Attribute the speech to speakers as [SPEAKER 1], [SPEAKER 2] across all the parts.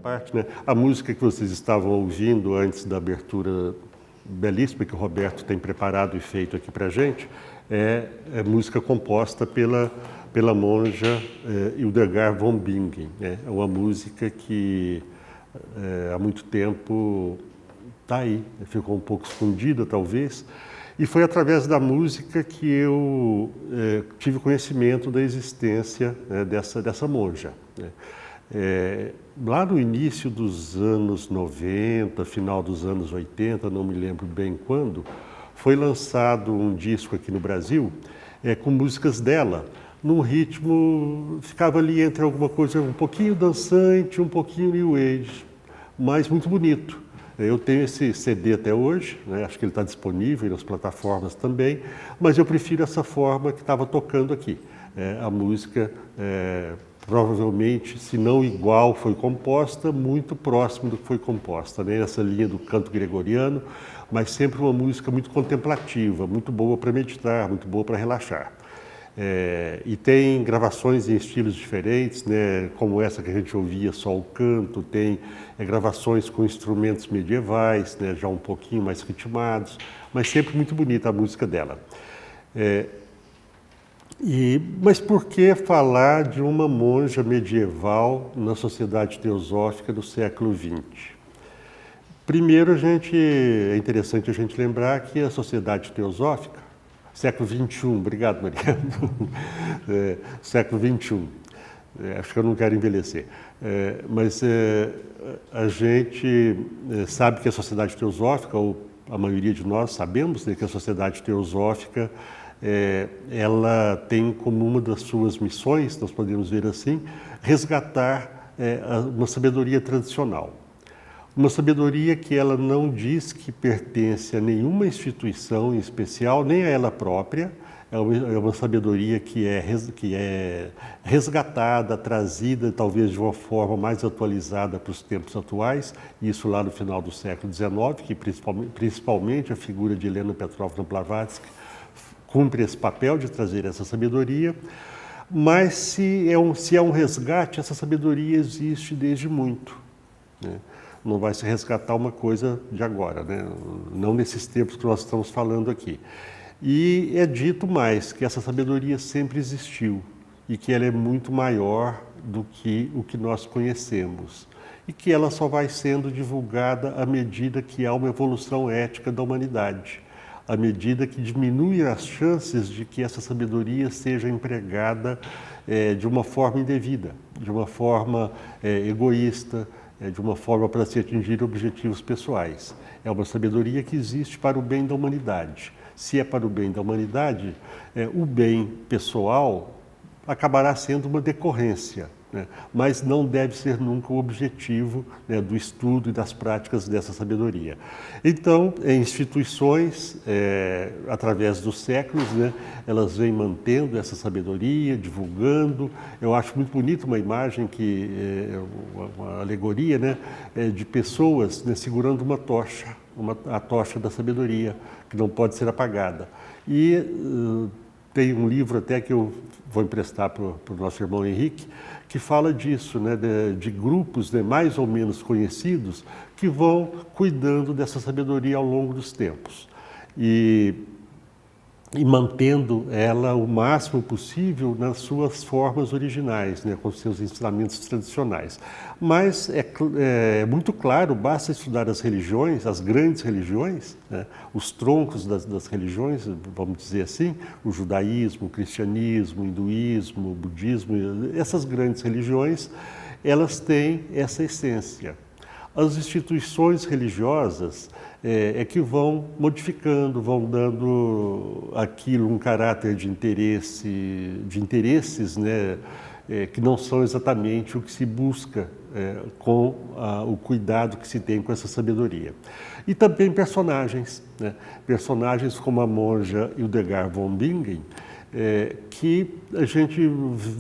[SPEAKER 1] parte, né? A música que vocês estavam ouvindo antes da abertura belíssima que o Roberto tem preparado e feito aqui para a gente, é música composta pela monja Hildegard von Bingen. Né? É uma música que há muito tempo está aí, ficou um pouco escondida talvez, e foi através da música que eu tive conhecimento da existência dessa monja. Né? Lá no início dos anos 90, final dos anos 80, não me lembro bem quando, foi lançado um disco aqui no Brasil com músicas dela, num ritmo, ficava ali entre alguma coisa um pouquinho dançante, um pouquinho new age, mas muito bonito. Eu tenho esse CD até hoje, né? Acho que ele está disponível nas plataformas também, mas eu prefiro essa forma que estava tocando aqui. A música, provavelmente, se não igual, foi composta, muito próximo do que foi composta, né? Nessa linha do canto gregoriano, mas sempre uma música muito contemplativa, muito boa para meditar, muito boa para relaxar. E tem gravações em estilos diferentes, né, como essa que a gente ouvia, só o canto, tem gravações com instrumentos medievais, né, já um pouquinho mais ritmados, mas sempre muito bonita a música dela. Mas por que falar de uma monja medieval na sociedade teosófica do século XX? Primeiro, é interessante a gente lembrar que a sociedade teosófica, século XXI, obrigado, Mariano. Século XXI. Acho que eu não quero envelhecer. Mas a gente sabe que a sociedade teosófica, ou a maioria de nós sabemos, né, que a sociedade teosófica ela tem como uma das suas missões, nós podemos ver assim, resgatar uma sabedoria tradicional. Uma sabedoria que ela não diz que pertence a nenhuma instituição em especial, nem a ela própria. É uma sabedoria que é resgatada, trazida talvez de uma forma mais atualizada para os tempos atuais, isso lá no final do século XIX, que principalmente a figura de Helena Petrovna Blavatsky cumpre esse papel de trazer essa sabedoria. Mas se é um resgate, essa sabedoria existe desde muito, né? Não vai se resgatar uma coisa de agora, né? Não nesses tempos que nós estamos falando aqui. E é dito mais que essa sabedoria sempre existiu e que ela é muito maior do que o que nós conhecemos e que ela só vai sendo divulgada à medida que há uma evolução ética da humanidade, à medida que diminuem as chances de que essa sabedoria seja empregada de uma forma indevida, de uma forma egoísta, de uma forma para se atingir objetivos pessoais. É uma sabedoria que existe para o bem da humanidade. Se é para o bem da humanidade, o bem pessoal acabará sendo uma decorrência, né? Mas não deve ser nunca o objetivo, né, do estudo e das práticas dessa sabedoria. Então, instituições, através dos séculos, né, elas vêm mantendo essa sabedoria, divulgando. Eu acho muito bonita uma imagem, uma alegoria, né, de pessoas, né, segurando uma tocha, a tocha da sabedoria, que não pode ser apagada. E tem um livro até que eu vou emprestar para o nosso irmão Henrique, que fala disso, né, de grupos, né, mais ou menos conhecidos que vão cuidando dessa sabedoria ao longo dos tempos e mantendo ela o máximo possível nas suas formas originais, né, com seus ensinamentos tradicionais. Mas é muito claro, basta estudar as religiões, as grandes religiões, né, os troncos das religiões, vamos dizer assim, o judaísmo, o cristianismo, o hinduísmo, o budismo, essas grandes religiões, elas têm essa essência. As instituições religiosas que vão modificando, vão dando aquilo um caráter de interesses, né, que não são exatamente o que se busca com o cuidado que se tem com essa sabedoria. E também personagens, né? Personagens como a monja Hildegard von Bingen, que a gente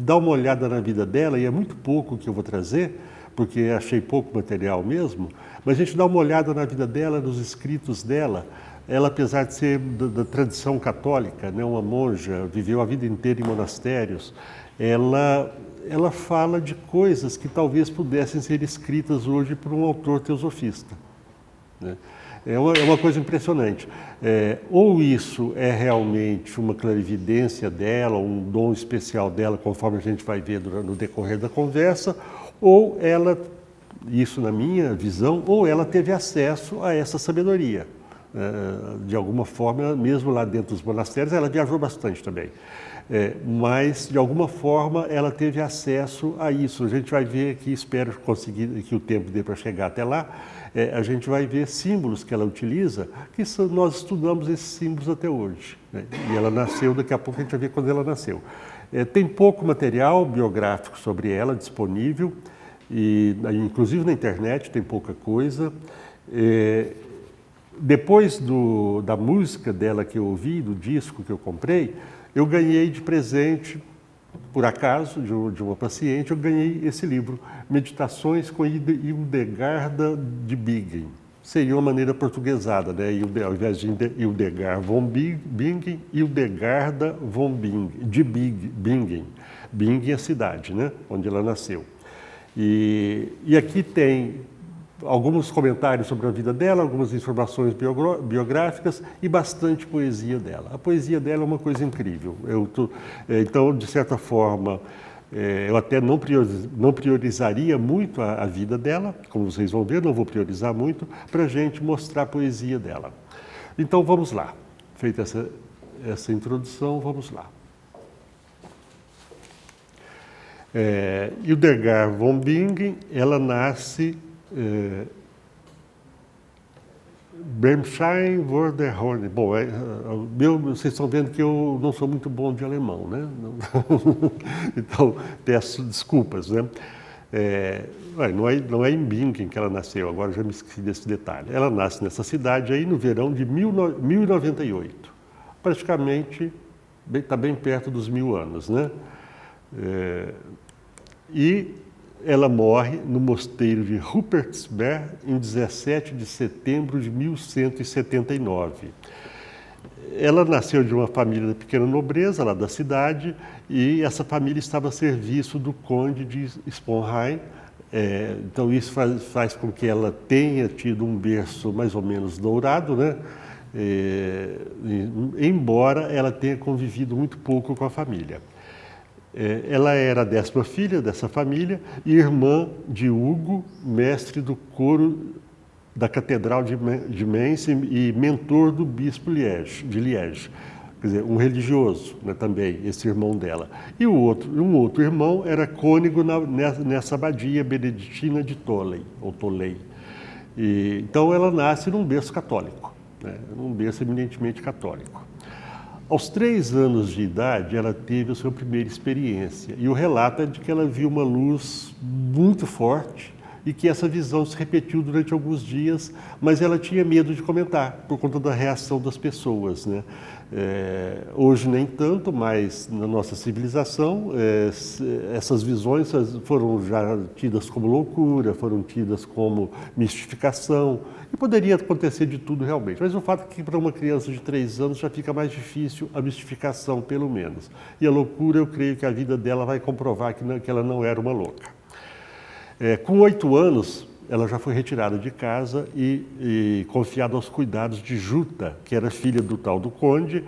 [SPEAKER 1] dá uma olhada na vida dela, e é muito pouco que eu vou trazer, porque achei pouco material mesmo, mas a gente dá uma olhada na vida dela, nos escritos dela. Ela, apesar de ser da tradição católica, né, uma monja, viveu a vida inteira em monastérios, ela fala de coisas que talvez pudessem ser escritas hoje por um autor teosofista, né? É uma coisa impressionante. Ou isso é realmente uma clarividência dela, um dom especial dela, conforme a gente vai ver no decorrer da conversa, ou ela, isso na minha visão, ou ela teve acesso a essa sabedoria. De alguma forma, mesmo lá dentro dos monastérios, ela viajou bastante também. Mas, de alguma forma, ela teve acesso a isso. A gente vai ver aqui, espero conseguir que o tempo dê para chegar até lá, a gente vai ver símbolos que ela utiliza, nós estudamos esses símbolos até hoje, né? E ela nasceu, daqui a pouco a gente vai ver quando ela nasceu. Tem pouco material biográfico sobre ela disponível, e, inclusive na internet tem pouca coisa. Depois da música dela que eu ouvi, do disco que eu comprei, eu ganhei de presente, por acaso, de uma paciente, eu ganhei esse livro, Meditações com Hildegarda de Bingen. Seria uma maneira portuguesada, né? Ao invés de Hildegard von Bingen, Hildegarda von Bingen, de Bingen. Bingen é a cidade, né? Onde ela nasceu. E aqui tem alguns comentários sobre a vida dela, algumas informações biográficas e bastante poesia dela. A poesia dela é uma coisa incrível. Então, de certa forma, eu até não priorizaria muito a vida dela, como vocês vão ver, não vou priorizar muito, para a gente mostrar a poesia dela. Então, vamos lá. Feita essa introdução, vamos lá. Hildegard von Bingen, ela nasce Bremschein-Wörderhorn. Bom, vocês estão vendo que eu não sou muito bom de alemão, né? Então, peço desculpas, né? Não é em Bingen que ela nasceu, agora já me esqueci desse detalhe. Ela nasce nessa cidade aí no verão de 1098. Praticamente, está bem perto dos 1000 anos, né? E ela morre no mosteiro de Ruppertsberg em 17 de setembro de 1179. Ela nasceu de uma família de pequena nobreza lá da cidade e essa família estava a serviço do conde de Sponheim. Então isso faz com que ela tenha tido um berço mais ou menos dourado, né? Embora ela tenha convivido muito pouco com a família. Ela era a 10ª filha dessa família e irmã de Hugo, mestre do coro da Catedral de Mainz e mentor do bispo de Liege. Quer dizer, um religioso, né, também, esse irmão dela. E um outro irmão era cônego nessa abadia beneditina de Tolley. Então ela nasce num berço católico, né, num berço eminentemente católico. Aos 3 anos de idade, ela teve a sua primeira experiência. E o relato é de que ela viu uma luz muito forte e que essa visão se repetiu durante alguns dias, mas ela tinha medo de comentar, por conta da reação das pessoas, né? Hoje nem tanto, mas na nossa civilização, essas visões foram já tidas como loucura, foram tidas como mistificação, e poderia acontecer de tudo realmente. Mas o fato é que para uma criança de 3 anos já fica mais difícil a mistificação, pelo menos. E a loucura, eu creio que a vida dela vai comprovar que ela não era uma louca. Com 8 anos, ela já foi retirada de casa e confiada aos cuidados de Juta, que era filha do tal do conde,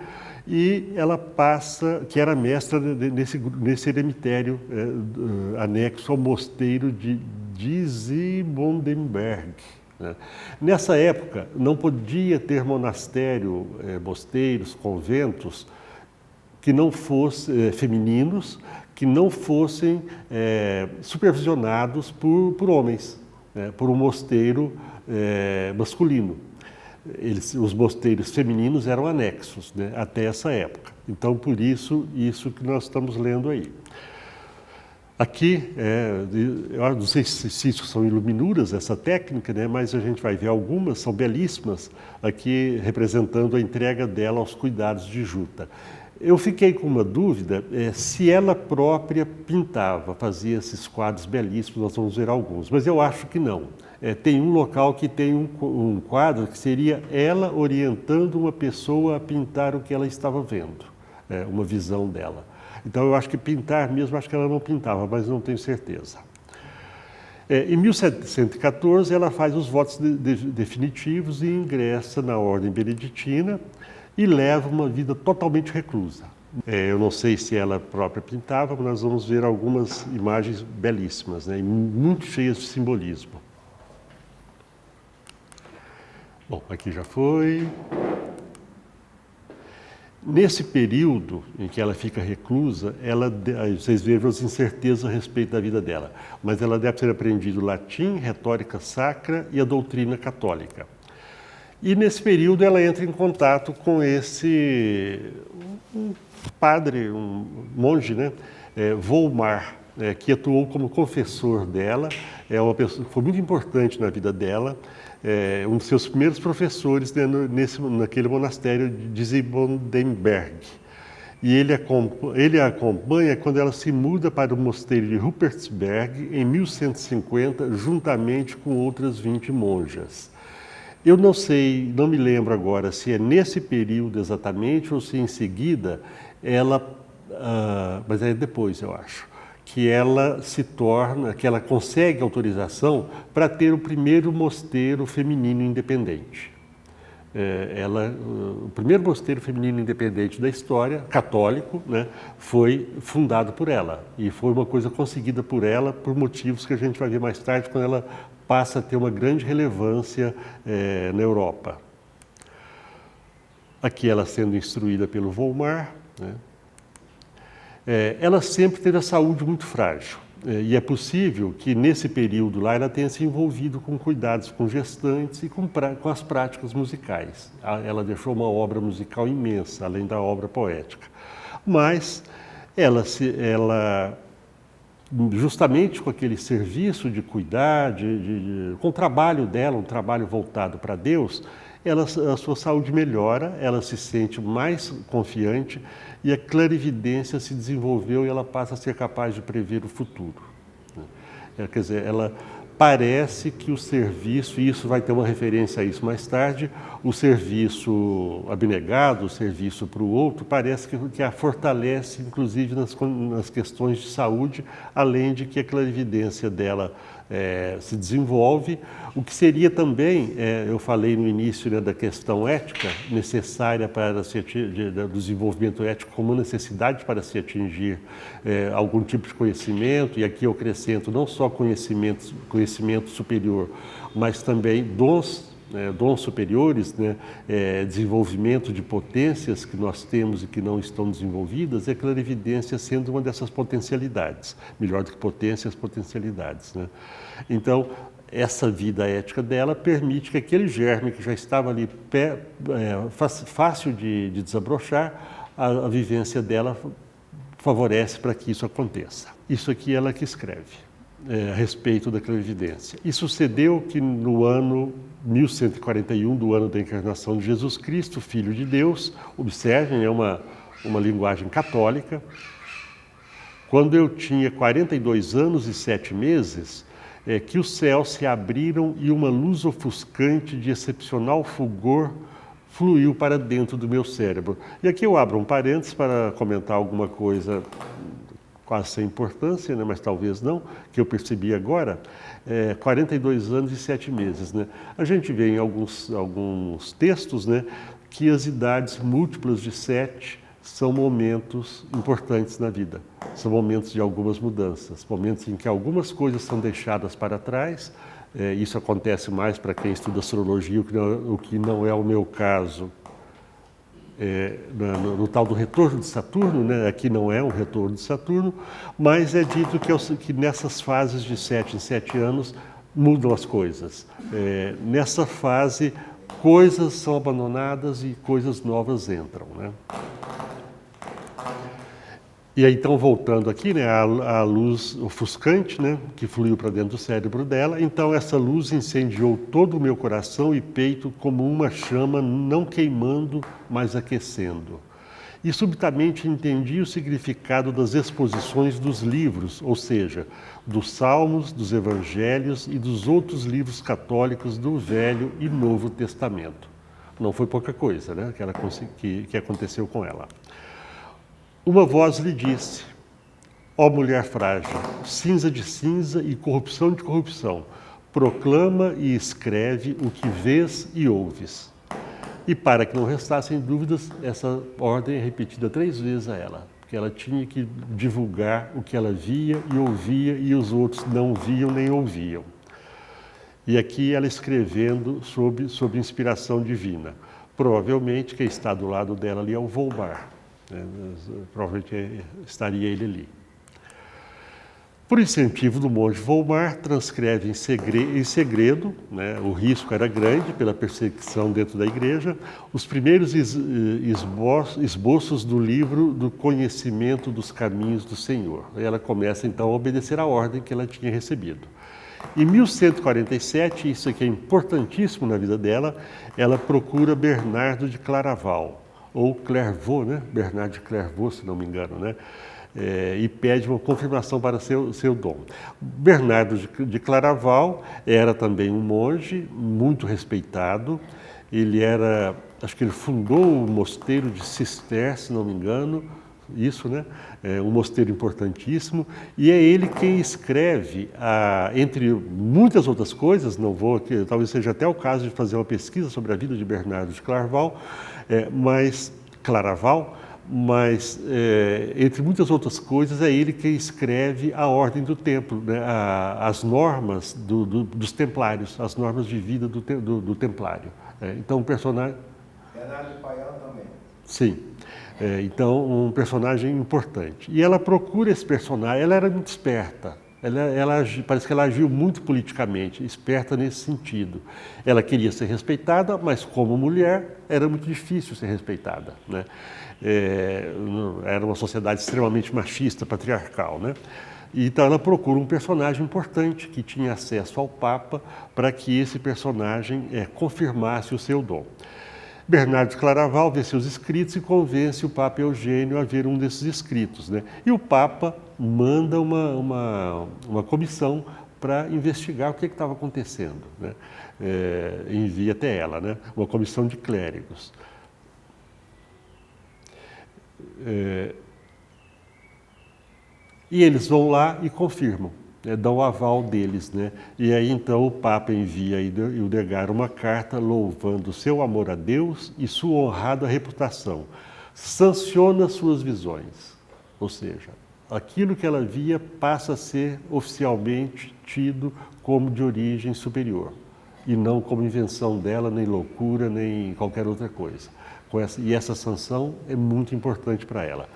[SPEAKER 1] e ela passa, que era mestra nesse eremitério anexo ao mosteiro de Disimondenberg. Né? Nessa época, não podia ter monastério, mosteiros, conventos, que não fossem femininos, que não fossem supervisionados por homens, né, por um mosteiro masculino. Os mosteiros femininos eram anexos, né, até essa época. Então, por isso que nós estamos lendo aí. Aqui, eu não sei se isso são iluminuras, essa técnica, né, mas a gente vai ver algumas, são belíssimas, aqui representando a entrega dela aos cuidados de Juta. Eu fiquei com uma dúvida se ela própria pintava, fazia esses quadros belíssimos, nós vamos ver alguns, mas eu acho que não. Tem um local que tem um quadro que seria ela orientando uma pessoa a pintar o que ela estava vendo, uma visão dela. Então eu acho que pintar mesmo, acho que ela não pintava, mas não tenho certeza. Em 1714 ela faz os votos definitivos e ingressa na ordem beneditina e leva uma vida totalmente reclusa. Eu não sei se ela própria pintava, mas nós vamos ver algumas imagens belíssimas, né, e muito cheias de simbolismo. Bom, aqui já foi. Nesse período em que ela fica reclusa, vocês vejam as incertezas a respeito da vida dela, mas ela deve ter aprendido latim, retórica sacra e a doutrina católica. E nesse período ela entra em contato com um padre, um monge, né, Volmar, que atuou como confessor dela, uma pessoa que foi muito importante na vida dela, um dos seus primeiros professores, né, naquele monastério de Zibondenberg. E ele a acompanha quando ela se muda para o mosteiro de Rupertsberg em 1150, juntamente com outras 20 monjas. Eu não sei, não me lembro agora se é nesse período exatamente ou se em seguida mas é depois, eu acho, que ela que ela consegue autorização para ter o primeiro mosteiro feminino independente. O primeiro mosteiro feminino independente da história, católico, né, foi fundado por ela. E foi uma coisa conseguida por ela por motivos que a gente vai ver mais tarde, quando ela passa a ter uma grande relevância na Europa. Aqui ela sendo instruída pelo Volmar, né. Ela sempre teve a saúde muito frágil. E é possível que nesse período lá ela tenha se envolvido com cuidados com gestantes e com as práticas musicais. Ela deixou uma obra musical imensa, além da obra poética. Mas ela justamente com aquele serviço de cuidar, com o trabalho dela, um trabalho voltado para Deus, a sua saúde melhora, ela se sente mais confiante e a clarividência se desenvolveu e ela passa a ser capaz de prever o futuro. Quer dizer, ela parece que o serviço, e isso vai ter uma referência a isso mais tarde, o serviço abnegado, o serviço para o outro, parece que a fortalece, inclusive nas questões de saúde, além de que a clarividência dela se desenvolve, o que seria também, eu falei no início, né, da questão ética, necessária para do desenvolvimento ético como necessidade para se atingir algum tipo de conhecimento, e aqui eu acrescento não só conhecimento superior, mas também dons superiores, né, desenvolvimento de potências que nós temos e que não estão desenvolvidas, e a clarividência sendo uma dessas potencialidades, melhor do que potências, potencialidades, né? Então, essa vida ética dela permite que aquele germe que já estava ali fácil de desabrochar, a vivência dela favorece para que isso aconteça. Isso aqui ela que escreve a respeito da clarividência. E sucedeu que no ano 1141, do ano da encarnação de Jesus Cristo, Filho de Deus, observem, é uma linguagem católica, quando eu tinha 42 anos e 7 meses, que os céus se abriram e uma luz ofuscante de excepcional fulgor fluiu para dentro do meu cérebro. E aqui eu abro um parênteses para comentar alguma coisa quase sem importância, né, mas talvez não, que eu percebi agora, 42 anos e 7 meses. Né? A gente vê em alguns textos, né, que as idades múltiplas de 7 são momentos importantes na vida, são momentos de algumas mudanças, momentos em que algumas coisas são deixadas para trás. Isso acontece mais para quem estuda astrologia, o que não é o meu caso. No tal do retorno de Saturno, né? Aqui não é um retorno de Saturno, mas é dito que nessas fases de 7 em 7 anos mudam as coisas. Nessa fase, coisas são abandonadas e coisas novas entram, né? E aí, então, voltando aqui, né, a luz ofuscante, né, que fluiu para dentro do cérebro dela, então essa luz incendiou todo o meu coração e peito como uma chama, não queimando, mas aquecendo. E subitamente entendi o significado das exposições dos livros, ou seja, dos Salmos, dos Evangelhos e dos outros livros católicos do Velho e Novo Testamento. Não foi pouca coisa, né, que aconteceu com ela. Uma voz lhe disse: ó mulher frágil, cinza de cinza e corrupção de corrupção, proclama e escreve o que vês e ouves. E para que não restassem dúvidas, essa ordem é repetida 3 vezes a ela, porque ela tinha que divulgar o que ela via e ouvia e os outros não viam nem ouviam. E aqui ela escrevendo sob inspiração divina. Provavelmente quem está do lado dela ali é o Volmar, né? Provavelmente estaria ele ali. Por incentivo do monge Volmar, transcreve em segredo, né, o risco era grande pela perseguição dentro da igreja, os primeiros esboços do livro do conhecimento dos caminhos do Senhor. E ela começa então a obedecer a ordem que ela tinha recebido. Em 1147, isso aqui é importantíssimo na vida dela, ela procura Bernardo de Claraval, ou Clairvaux, né? Bernardo de Clairvaux, se não me engano, né? E pede uma confirmação para seu dom. Bernardo de Claraval era também um monge muito respeitado. Ele era, acho que ele fundou o mosteiro de Cister, se não me engano, isso, né? Um mosteiro importantíssimo. E é ele quem escreve, entre muitas outras coisas, não vou aqui, talvez seja até o caso de fazer uma pesquisa sobre a vida de Bernardo de Claraval, mas entre muitas outras coisas é ele que escreve a ordem do templo, né? As normas dos templários, as normas de vida do templário. Então, um personagem...
[SPEAKER 2] Bernardo de Paião também.
[SPEAKER 1] Sim. Então, um personagem importante. E ela procura esse personagem, ela era muito esperta. Parece que ela agiu muito politicamente, esperta nesse sentido. Ela queria ser respeitada, mas como mulher era muito difícil ser respeitada, né? Era uma sociedade extremamente machista, patriarcal, né? Então ela procura um personagem importante que tinha acesso ao Papa para que esse personagem confirmasse o seu dom. Bernardo de Claraval vê seus escritos e convence o Papa Eugênio a ver um desses escritos, né? E o Papa manda uma comissão para investigar o que estava acontecendo, né? Envia até ela, né? Uma comissão de clérigos. E eles vão lá e confirmam, né, dão o aval deles, né? E aí então o Papa envia a Hildegard uma carta louvando seu amor a Deus e sua honrada reputação. Sanciona suas visões, ou seja, aquilo que ela via passa a ser oficialmente tido como de origem superior e não como invenção dela, nem loucura, nem qualquer outra coisa. E essa sanção é muito importante para ela.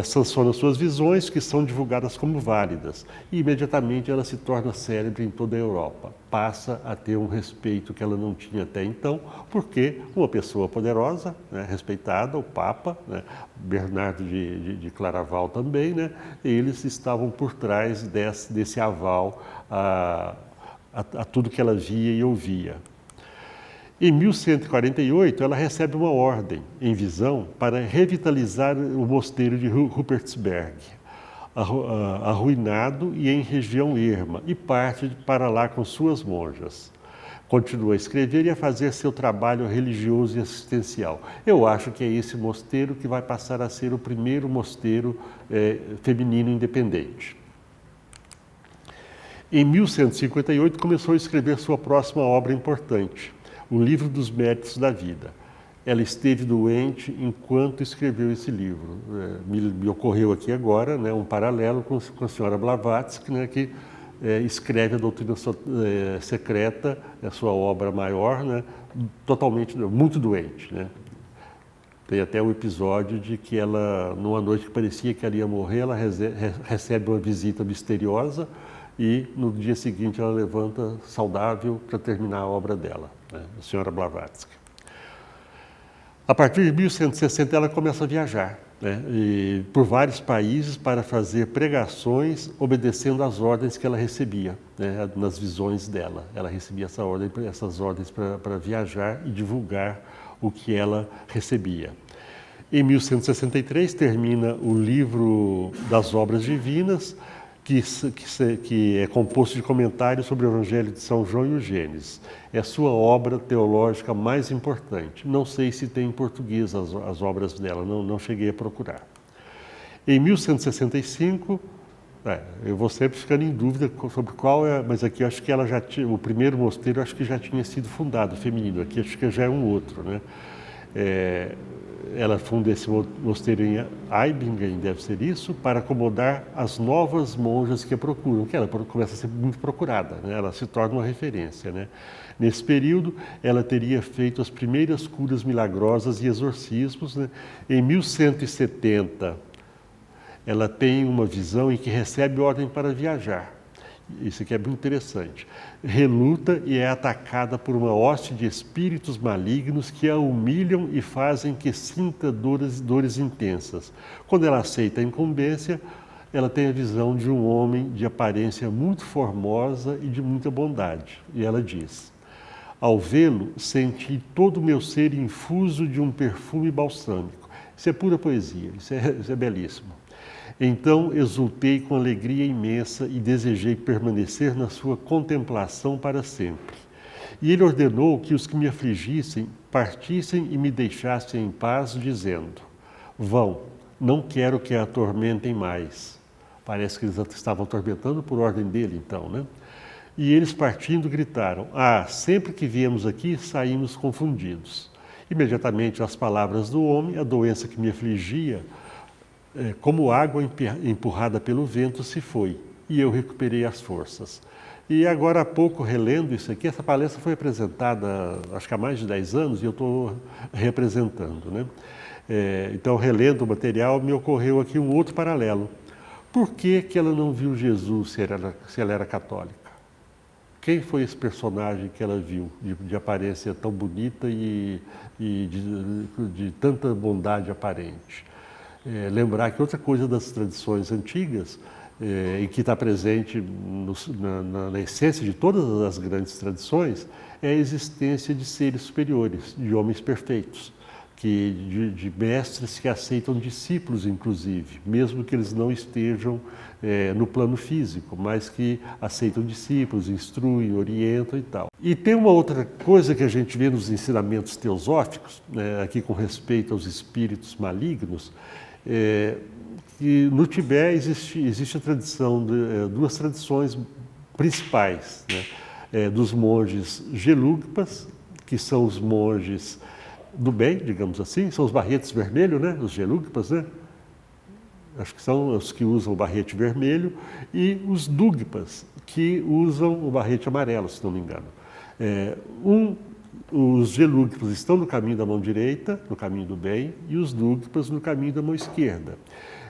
[SPEAKER 1] Sanciona suas visões, que são divulgadas como válidas, e imediatamente ela se torna célebre em toda a Europa. Passa a ter um respeito que ela não tinha até então, porque uma pessoa poderosa, né, respeitada, o Papa, né, Bernardo de Claraval também, né, eles estavam por trás desse aval a tudo que ela via e ouvia. Em 1148, ela recebe uma ordem em visão para revitalizar o mosteiro de Rupertsberg, arruinado e em região erma, e parte para lá com suas monjas. Continua a escrever e a fazer seu trabalho religioso e assistencial. Eu acho que é esse mosteiro que vai passar a ser o primeiro mosteiro feminino independente. Em 1158, começou a escrever sua próxima obra importante, o Livro dos Méritos da Vida. Ela esteve doente enquanto escreveu esse livro. Me ocorreu aqui agora, né, um paralelo com a senhora Blavatsky, né, que escreve a Doutrina Secreta, a sua obra maior, né, muito doente, né. Tem até o episódio de que ela, numa noite que parecia que ela ia morrer, ela recebe uma visita misteriosa e no dia seguinte ela levanta saudável para terminar a obra dela, né, a senhora Blavatsky. A partir de 1160 ela começa a viajar, né, por vários países para fazer pregações obedecendo às ordens que ela recebia, né, nas visões dela. Ela recebia essas ordens para viajar e divulgar o que ela recebia. Em 1163 termina o livro das obras divinas, que é composto de comentários sobre o Evangelho de São João e o Gênesis. É a sua obra teológica mais importante. Não sei se tem em português as obras dela, não cheguei a procurar. Em 1165, eu vou sempre ficando em dúvida sobre qual é, mas aqui eu acho que ela já tinha, o primeiro mosteiro acho que já tinha sido fundado, feminino, aqui acho que já é um outro, né? Ela funda esse mosteiro em Eibingen, deve ser isso, para acomodar as novas monjas que a procuram, que ela começa a ser muito procurada, né? Ela se torna uma referência, né? Nesse período, ela teria feito as primeiras curas milagrosas e exorcismos, né? Em 1170, ela tem uma visão em que recebe ordem para viajar. Isso aqui é muito interessante. Reluta e é atacada por uma hoste de espíritos malignos que a humilham e fazem que sinta dores intensas. Quando ela aceita a incumbência, ela tem a visão de um homem de aparência muito formosa e de muita bondade. E ela diz: ao vê-lo, senti todo o meu ser infuso de um perfume balsâmico. Isso é pura poesia, isso é belíssimo. Então exultei com alegria imensa e desejei permanecer na sua contemplação para sempre. E ele ordenou que os que me afligissem partissem e me deixassem em paz, dizendo: vão, não quero que a atormentem mais. Parece que eles estavam atormentando por ordem dele, então, né? E eles partindo gritaram: sempre que viemos aqui saímos confundidos. Imediatamente as palavras do homem, a doença que me afligia, como água empurrada pelo vento, se foi, e eu recuperei as forças. E agora há pouco, relendo isso aqui, essa palestra foi apresentada, acho que há mais de 10 anos, e eu estou representando, né? Então, relendo o material, me ocorreu aqui um outro paralelo. Por que ela não viu Jesus se ela era católica? Quem foi esse personagem que ela viu, de aparência tão bonita e de tanta bondade aparente? Lembrar que outra coisa das tradições antigas, e que está presente na essência de todas as grandes tradições, é a existência de seres superiores, de homens perfeitos, de mestres que aceitam discípulos, inclusive, mesmo que eles não estejam no plano físico, mas que aceitam discípulos, instruem, orientam e tal. E tem uma outra coisa que a gente vê nos ensinamentos teosóficos, aqui com respeito aos espíritos malignos, que no Tibete existe a tradição, duas tradições principais, né? Dos monges Gelugpas, que são os monges do bem, digamos assim, são os barretes vermelhos, né? Os Gelugpas, né? Acho que são os que usam o barrete vermelho, e os Dugpas, que usam o barrete amarelo, se não me engano. Os Gelugpas estão no caminho da mão direita, no caminho do bem, e os Dugpas no caminho da mão esquerda.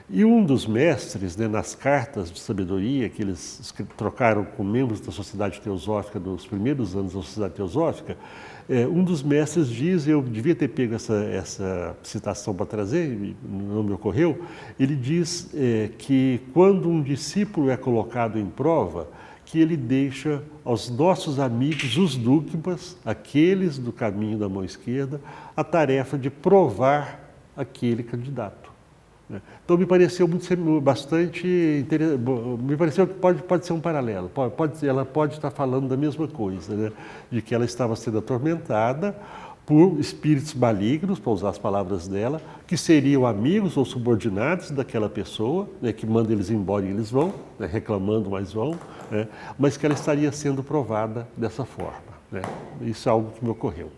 [SPEAKER 1] E um dos mestres, né, nas cartas de sabedoria que eles trocaram com membros da Sociedade Teosófica nos primeiros anos da Sociedade Teosófica, um dos mestres diz, eu devia ter pego essa citação para trazer, não me ocorreu, ele diz que quando um discípulo é colocado em prova, que ele deixa aos nossos amigos, os Dugpas, aqueles do caminho da mão esquerda, a tarefa de provar aquele candidato. Então me pareceu bastante interessante, me pareceu que pode ser um paralelo, ela pode estar falando da mesma coisa, né? De que ela estava sendo atormentada por espíritos malignos, para usar as palavras dela, que seriam amigos ou subordinados daquela pessoa, né, que manda eles embora e eles vão, né, reclamando, mas vão, né, mas que ela estaria sendo provada dessa forma, né? Isso é algo que me ocorreu.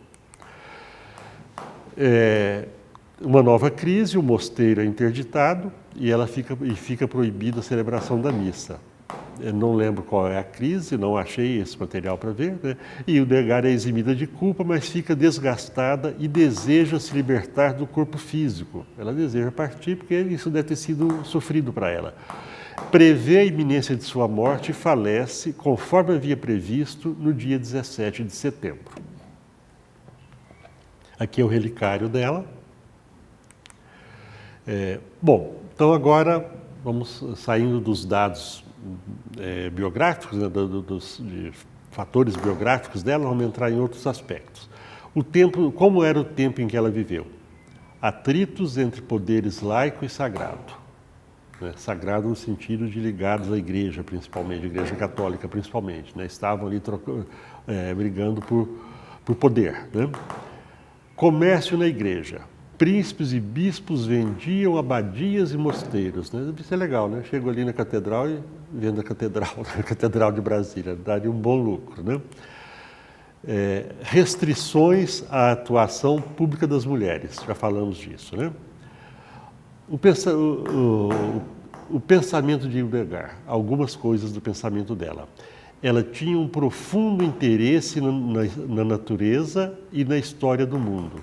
[SPEAKER 1] Uma nova crise, o mosteiro é interditado e fica proibida a celebração da missa. Eu não lembro qual é a crise, não achei esse material para ver, né? E o Degar é eximida de culpa, mas fica desgastada e deseja se libertar do corpo físico. Ela deseja partir porque isso deve ter sido sofrido para ela. Prevê a iminência de sua morte e falece, conforme havia previsto, no dia 17 de setembro. Aqui é o relicário dela. Então agora vamos saindo dos dados biográficos, né, dos fatores biográficos dela, vamos entrar em outros aspectos. O tempo, como era o tempo em que ela viveu? Atritos entre poderes laico e sagrado. Né? Sagrado no sentido de ligados à igreja, principalmente, à igreja católica principalmente, né? Estavam ali brigando por poder, né? Comércio na igreja. príncipes e bispos vendiam abadias e mosteiros. Né? Isso é legal, né? Chego ali na catedral e vendo a catedral, a Catedral de Brasília, daria um bom lucro, né? Restrições à atuação pública das mulheres, já falamos disso, né? O pensamento de Hildegard, algumas coisas do pensamento dela. Ela tinha um profundo interesse na natureza e na história do mundo.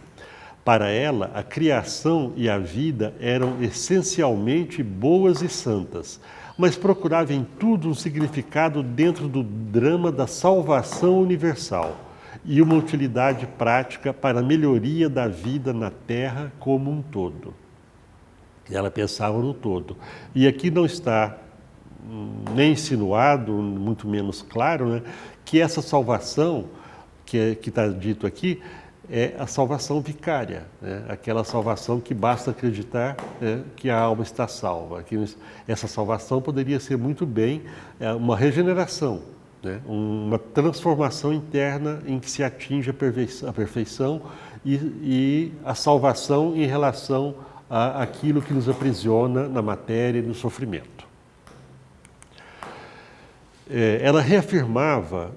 [SPEAKER 1] Para ela, a criação e a vida eram essencialmente boas e santas, mas procurava em tudo um significado dentro do drama da salvação universal e uma utilidade prática para a melhoria da vida na Terra como um todo. Ela pensava no todo. E aqui não está nem insinuado, muito menos claro, né, que essa salvação, que está dito aqui, é a salvação vicária, né? Aquela salvação que basta acreditar, né, que a alma está salva. Que essa salvação poderia ser muito bem uma regeneração, né? Uma transformação interna em que se atinge a perfeição e a salvação em relação àquilo que nos aprisiona na matéria e no sofrimento. Ela reafirmava,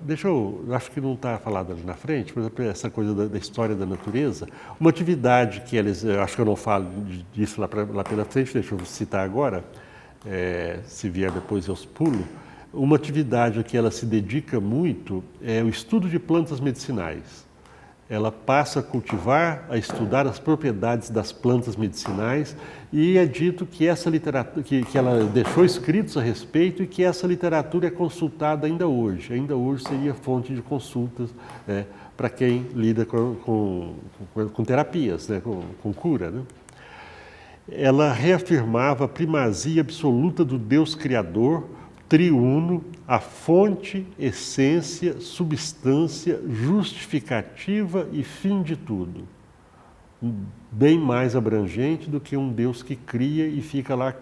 [SPEAKER 1] acho que não está falado ali na frente, mas essa coisa da história da natureza, uma atividade que eles, acho que eu não falo disso lá pela frente, deixa eu citar agora, se vier depois eu pulo, uma atividade a que ela se dedica muito é o estudo de plantas medicinais. Ela passa a cultivar, a estudar as propriedades das plantas medicinais e é dito que essa literatura, que ela deixou escritos a respeito e que essa literatura é consultada ainda hoje. Ainda hoje seria fonte de consultas para quem lida com terapias, né, com cura, né? Ela reafirmava a primazia absoluta do Deus Criador, triuno, a fonte, essência, substância, justificativa e fim de tudo. Bem mais abrangente do que um Deus que cria e fica lá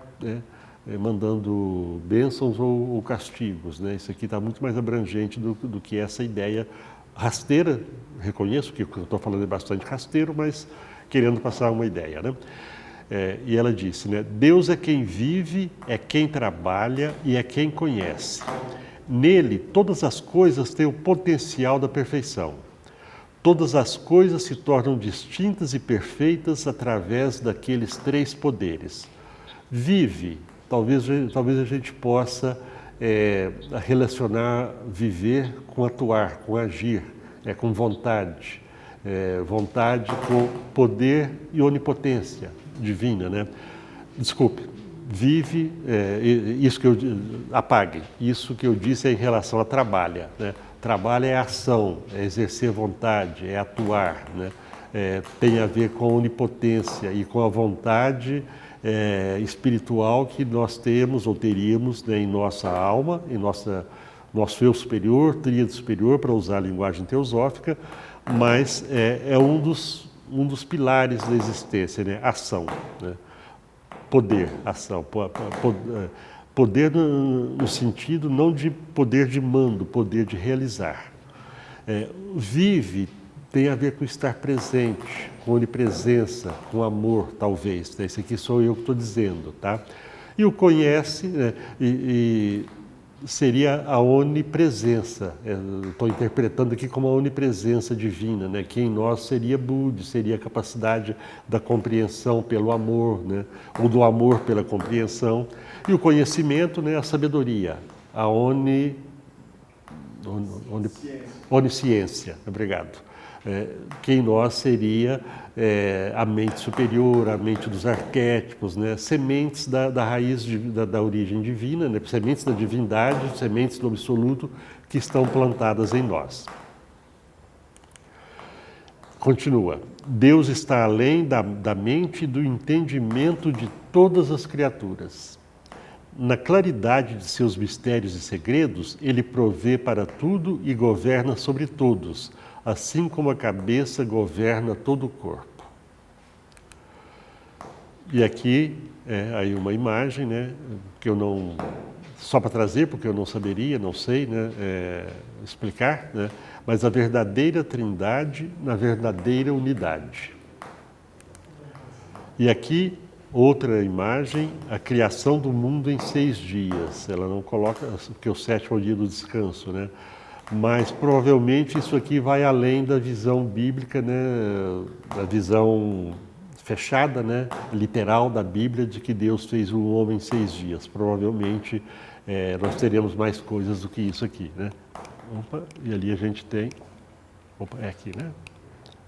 [SPEAKER 1] mandando bênçãos ou castigos, né? Isso aqui está muito mais abrangente do que essa ideia rasteira. Reconheço que o que eu estou falando é bastante rasteiro, mas querendo passar uma ideia, né? E ela disse, né? Deus é quem vive, é quem trabalha e é quem conhece. Nele, todas as coisas têm o potencial da perfeição. Todas as coisas se tornam distintas e perfeitas através daqueles três poderes. Vive, talvez a gente possa relacionar viver com atuar, com agir, com vontade. Vontade com poder e onipotência divina, né? Desculpe, vive, isso que eu apague, isso que eu disse é em relação a trabalha, né? Trabalho é ação, é exercer vontade, é atuar, né? Tem a ver com a onipotência e com a vontade espiritual que nós temos ou teríamos, né, em nossa alma, em nosso eu superior, tríade superior, para usar a linguagem teosófica, mas é um dos pilares da existência, né? Ação, né? Poder, ação, poder no sentido não de poder de mando, poder de realizar. Vive tem a ver com estar presente, com onipresença, com amor, talvez. Esse aqui sou eu que estou dizendo, tá? E o conhece, né? E seria a onipresença. Estou interpretando aqui como a onipresença divina, né? Que em nós seria Budi, seria a capacidade da compreensão pelo amor, né? Ou do amor pela compreensão. E o conhecimento, né? A sabedoria, a onisciência. Obrigado. Que em nós seria a mente superior, a mente dos arquétipos, né? Sementes da raiz da origem divina, né? Sementes da divindade, sementes do absoluto que estão plantadas em nós. Continua. Deus está além da mente e do entendimento de todas as criaturas. Na claridade de seus mistérios e segredos, ele provê para tudo e governa sobre todos, assim como a cabeça governa todo o corpo. E aqui aí uma imagem, né, que eu não, só para trazer, porque eu não saberia, não sei, né, explicar, né, mas a verdadeira trindade na verdadeira unidade. E aqui, outra imagem, a criação do mundo em 6 dias. Ela não coloca, porque o 7º é o dia do descanso, né? Mas provavelmente isso aqui vai além da visão bíblica, né? Da visão fechada, né? Literal da Bíblia, de que Deus fez o homem em 6 dias. Provavelmente nós teremos mais coisas do que isso aqui, né? Opa, e ali a gente tem... Opa, é aqui, né?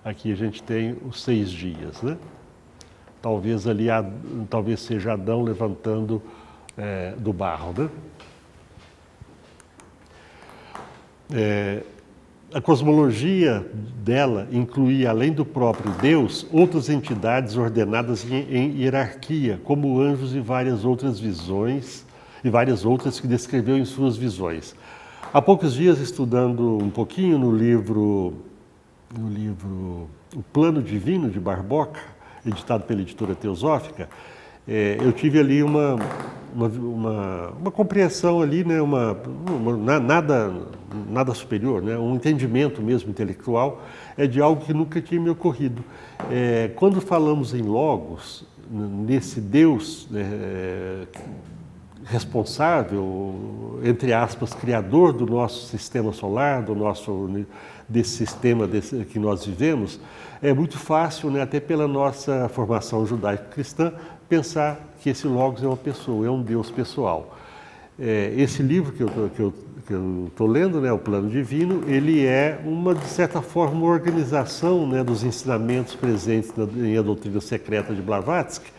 [SPEAKER 1] Aqui a gente tem os 6 dias, né? Talvez ali, talvez seja Adão levantando do barro, né? A cosmologia dela incluía, além do próprio Deus, outras entidades ordenadas em hierarquia, como anjos e várias outras visões, e várias outras que descreveu em suas visões. Há poucos dias, estudando um pouquinho no livro O Plano Divino, de Barboca, editado pela Editora Teosófica, eu tive ali uma compreensão ali, né, nada superior, né, um entendimento mesmo intelectual de algo que nunca tinha me ocorrido. Quando falamos em Logos, nesse Deus responsável, entre aspas, criador do nosso sistema solar, desse sistema que nós vivemos, é muito fácil, né, até pela nossa formação judaico-cristã, pensar que esse Logos é uma pessoa, é um Deus pessoal. Esse livro que eu estou lendo, né, O Plano Divino, ele é de certa forma, uma organização, né, dos ensinamentos presentes em A Doutrina Secreta de Blavatsky.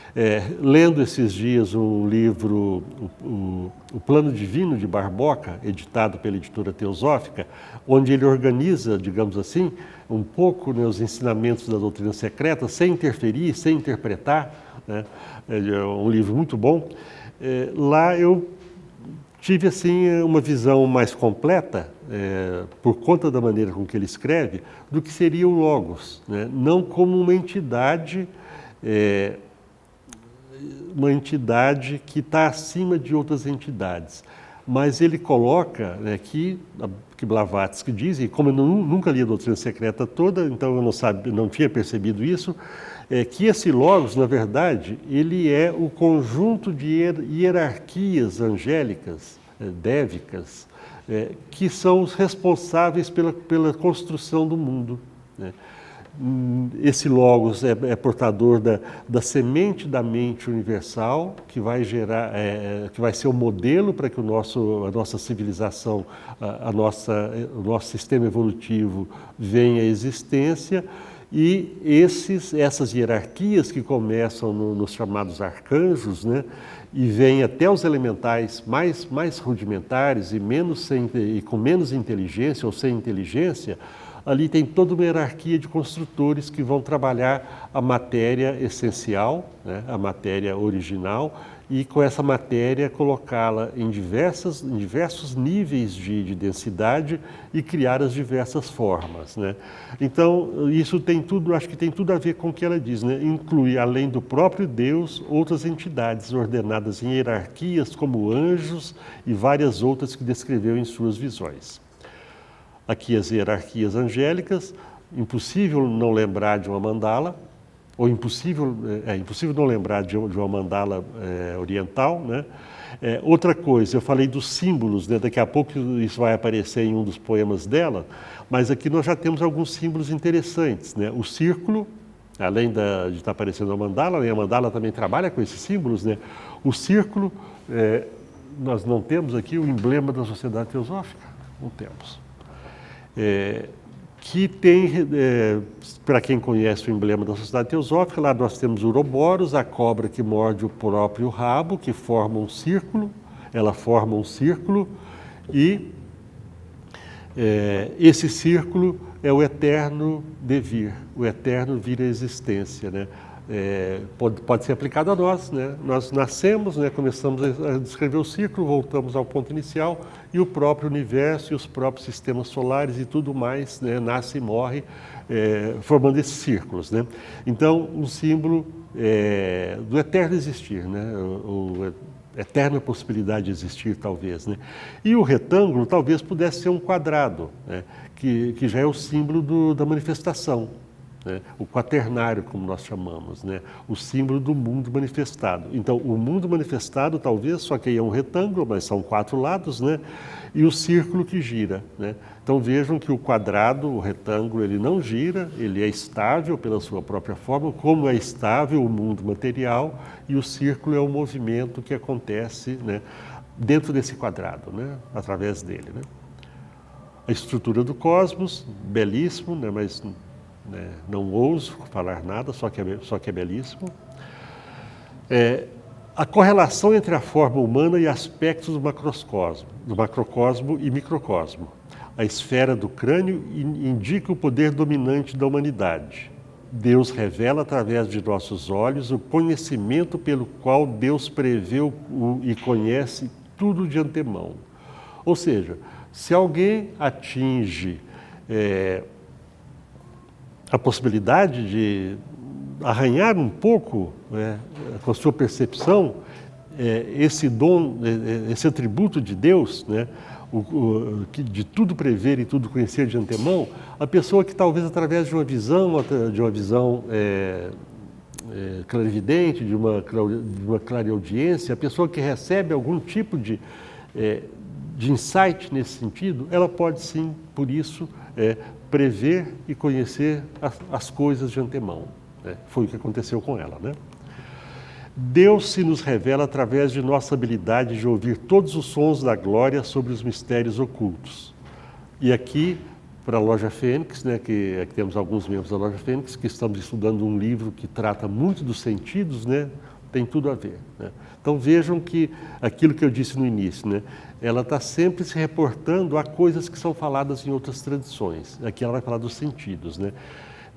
[SPEAKER 1] Lendo esses dias um livro, o Plano Divino de Barboca, editado pela Editora Teosófica, onde ele organiza, digamos assim, um pouco, né, os ensinamentos da doutrina secreta, sem interferir, sem interpretar, né? É um livro muito bom. Lá eu tive assim uma visão mais completa, por conta da maneira com que ele escreve, do que seria o Logos, né? Não como uma entidade que está acima de outras entidades. Mas ele coloca, né, que Blavatsky diz, e como eu nunca li a doutrina secreta toda, então eu não tinha percebido isso, que esse Logos, na verdade, ele é o conjunto de hierarquias angélicas, dévicas, que são os responsáveis pela construção do mundo, né? Esse Logos é portador da semente da mente universal, que vai gerar, que vai ser o modelo para que a nossa civilização, o nosso sistema evolutivo venha à existência. E essas hierarquias que começam nos chamados arcanjos, né, e vêm até os elementais mais rudimentares e com menos inteligência ou sem inteligência, ali tem toda uma hierarquia de construtores que vão trabalhar a matéria essencial, né, a matéria original, e com essa matéria colocá-la em diversos níveis de densidade e criar as diversas formas, né? Então, isso tem tudo, acho que tem tudo a ver com o que ela diz, né? Inclui, além do próprio Deus, outras entidades ordenadas em hierarquias, como anjos e várias outras que descreveu em suas visões. Aqui as hierarquias angélicas, impossível não lembrar de uma mandala, ou impossível não lembrar de uma mandala oriental, né? Outra coisa, eu falei dos símbolos, né? Daqui a pouco isso vai aparecer em um dos poemas dela, mas aqui nós já temos alguns símbolos interessantes, né? O círculo, além de estar aparecendo a mandala, né? A mandala também trabalha com esses símbolos, né? O círculo, nós não temos aqui o emblema da Sociedade Teosófica, não temos. Que tem, para quem conhece o emblema da Sociedade Teosófica, lá nós temos o Ouroboros, a cobra que morde o próprio rabo, que forma um círculo, ela forma um círculo, e esse círculo é o eterno devir, o eterno vir à existência, né? Pode ser aplicado a nós, né? Nós nascemos, né? Começamos a descrever o ciclo, voltamos ao ponto inicial, e o próprio universo e os próprios sistemas solares e tudo mais, né, nasce e morre, formando esses círculos, né? Então, um símbolo do eterno existir, né? Eterna possibilidade de existir, talvez, né? E o retângulo talvez pudesse ser um quadrado, né? Que já é o símbolo da manifestação, né? O quaternário, como nós chamamos, né? O símbolo do mundo manifestado. Então, o mundo manifestado, talvez, só que aí é um retângulo, mas são 4 lados, né? E o círculo que gira, né? Então, vejam que o quadrado, o retângulo, ele não gira, ele é estável pela sua própria forma, como é estável o mundo material, e o círculo é o movimento que acontece, né, dentro desse quadrado, né? Através dele, né? A estrutura do cosmos, belíssimo, né? Mas não ouso falar nada, só que é belíssimo. A correlação entre a forma humana e aspectos do macrocosmo e microcosmo. A esfera do crânio indica o poder dominante da humanidade. Deus revela através de nossos olhos o conhecimento pelo qual Deus prevê e conhece tudo de antemão. Ou seja, se alguém atinge a possibilidade de arranhar um pouco, né, com a sua percepção, esse dom, esse atributo de Deus, né, de tudo prever e tudo conhecer de antemão, a pessoa que talvez através de uma visão clarividente, de uma clareaudiência, a pessoa que recebe algum tipo de insight nesse sentido, ela pode sim, por isso, prever e conhecer as coisas de antemão. Foi o que aconteceu com ela, né? Deus se nos revela através de nossa habilidade de ouvir todos os sons da glória sobre os mistérios ocultos. E aqui, para a Loja Fênix, né, que aqui temos alguns membros da Loja Fênix que estamos estudando um livro que trata muito dos sentidos, né, tem tudo a ver, né? Então vejam que aquilo que eu disse no início, né, ela está sempre se reportando a coisas que são faladas em outras tradições. Aqui ela vai falar dos sentidos, né?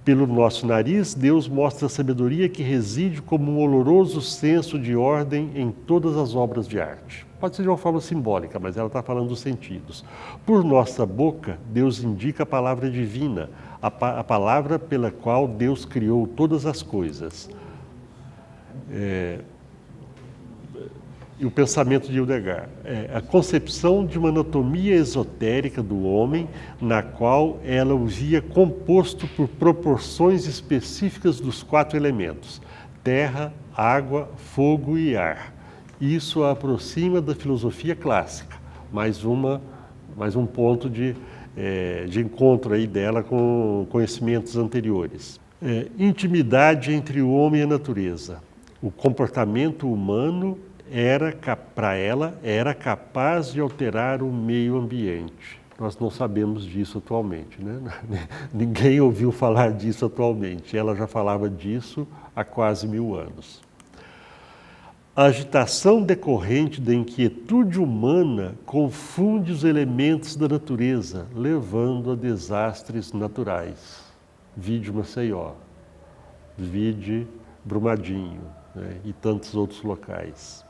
[SPEAKER 1] Pelo nosso nariz, Deus mostra a sabedoria que reside como um oloroso senso de ordem em todas as obras de arte. Pode ser de uma forma simbólica, mas ela está falando dos sentidos. Por nossa boca, Deus indica a palavra divina, a palavra pela qual Deus criou todas as coisas. E o pensamento de Hildegard, a concepção de uma anatomia esotérica do homem, na qual ela o via composto por proporções específicas dos 4 elementos, terra, água, fogo e ar. Isso a aproxima da filosofia clássica, mais um ponto de encontro aí dela com conhecimentos anteriores. Intimidade entre o homem e a natureza. O comportamento humano para ela, era capaz de alterar o meio ambiente. Nós não sabemos disso atualmente, né? Ninguém ouviu falar disso atualmente. Ela já falava disso há quase 1000 anos. A agitação decorrente da inquietude humana confunde os elementos da natureza, levando a desastres naturais. Vide Maceió, vide Brumadinho, né? E tantos outros locais.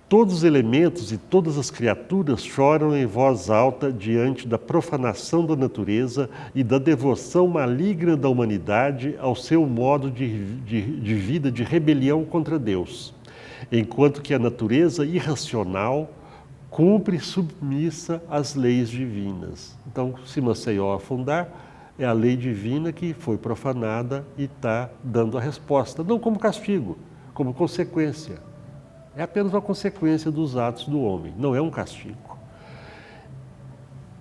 [SPEAKER 1] Todos os elementos e todas as criaturas choram em voz alta diante da profanação da natureza e da devoção maligna da humanidade ao seu modo de vida de rebelião contra Deus, enquanto que a natureza irracional cumpre submissa às leis divinas. Então, se Maceió afundar, é a lei divina que foi profanada e está dando a resposta, não como castigo, como consequência. É apenas uma consequência dos atos do homem, não é um castigo.